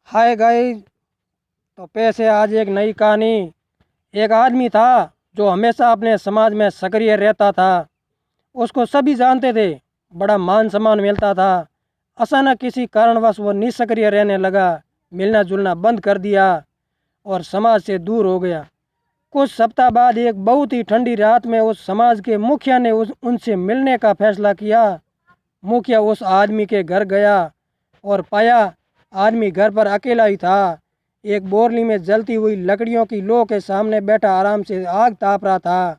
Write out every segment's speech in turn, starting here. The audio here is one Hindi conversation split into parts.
Hi guys. तो पैसे आज एक नई कहानी। एक आदमी था जो हमेशा अपने समाज में सक्रिय रहता था। उसको सभी जानते थे, बड़ा मान सम्मान मिलता था। अचानक किसी कारणवश वो निष्क्रिय रहने लगा, मिलना जुलना बंद कर दिया और समाज से दूर हो गया। कुछ सप्ताह बाद एक बहुत ही ठंडी रात में उस समाज के मुखिया ने उनसे मिलने का फैसला किया। मुखिया उस आदमी के घर गया और पाया आदमी घर पर अकेला ही था। एक बोरली में जलती हुई लकड़ियों की लो के सामने बैठा आराम से आग ताप रहा था।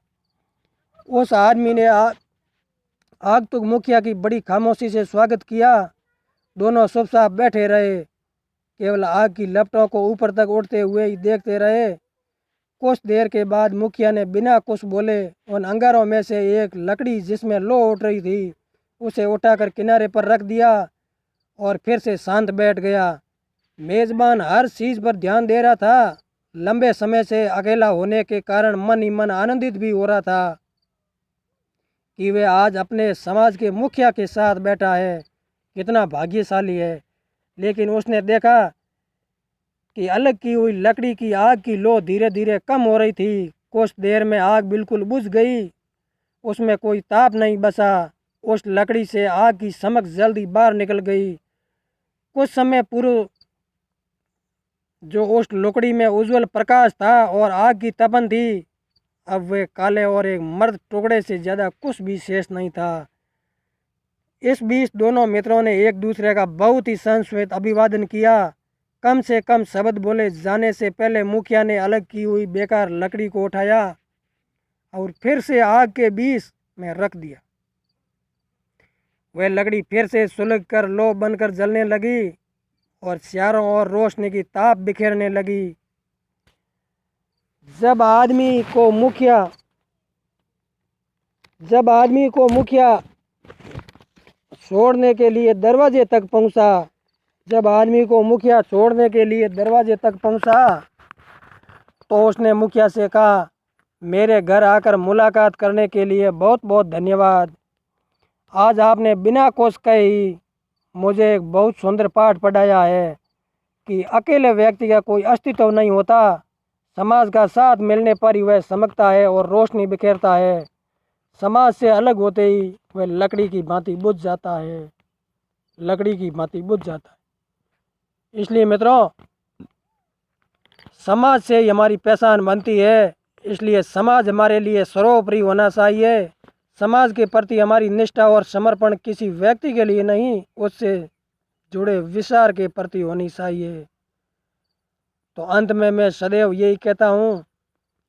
उस आदमी ने आगतुक मुखिया की बड़ी खामोशी से स्वागत किया। दोनों चुपचाप बैठे रहे, केवल आग की लपटों को ऊपर तक उड़ते हुए ही देखते रहे। कुछ देर के बाद मुखिया ने बिना कुछ बोले उन अंगारों में से एक लकड़ी जिसमें लो उठ रही थी उसे उठाकर किनारे पर रख दिया और फिर से शांत बैठ गया। मेज़बान हर चीज़ पर ध्यान दे रहा था। लंबे समय से अकेला होने के कारण मन ही मन आनंदित भी हो रहा था कि वे आज अपने समाज के मुखिया के साथ बैठा है, कितना भाग्यशाली है। लेकिन उसने देखा कि अलग की हुई लकड़ी की आग की लो धीरे धीरे कम हो रही थी। कुछ देर में आग बिल्कुल बुझ गई, उसमें कोई ताप नहीं बचा। उस लकड़ी से आग की चमक जल्दी बाहर निकल गई। कुछ समय पूर्व जो उस लकड़ी में उज्जवल प्रकाश था और आग की तपन थी, अब वे काले और एक मर्द टुकड़े से ज़्यादा कुछ भी शेष नहीं था। इस बीच दोनों मित्रों ने एक दूसरे का बहुत ही संस्कृत अभिवादन किया। कम से कम शब्द बोले जाने से पहले मुखिया ने अलग की हुई बेकार लकड़ी को उठाया और फिर से आग के बीच में रख दिया। वह लकड़ी फिर से सुलग कर लो बनकर जलने लगी और चारों ओर रोशनी की ताप बिखेरने लगी। जब आदमी को मुखिया छोड़ने के लिए दरवाजे तक पहुंचा, तो उसने मुखिया से कहा, मेरे घर आकर मुलाकात करने के लिए बहुत बहुत धन्यवाद। आज आपने बिना कुछ कहे ही मुझे एक बहुत सुंदर पाठ पढ़ाया है कि अकेले व्यक्ति का कोई अस्तित्व नहीं होता। समाज का साथ मिलने पर ही वह चमकता है और रोशनी बिखेरता है। समाज से अलग होते ही वह लकड़ी की भांति बुझ जाता है। इसलिए मित्रों, समाज से ही हमारी पहचान बनती है। इसलिए समाज हमारे लिए सर्वोपरि होना चाहिए। समाज के प्रति हमारी निष्ठा और समर्पण किसी व्यक्ति के लिए नहीं, उससे जुड़े विचार के प्रति होनी चाहिए। तो अंत में मैं सदैव यही कहता हूँ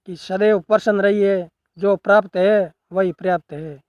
कि सदैव प्रसन्न रहिए। जो प्राप्त है वही पर्याप्त है।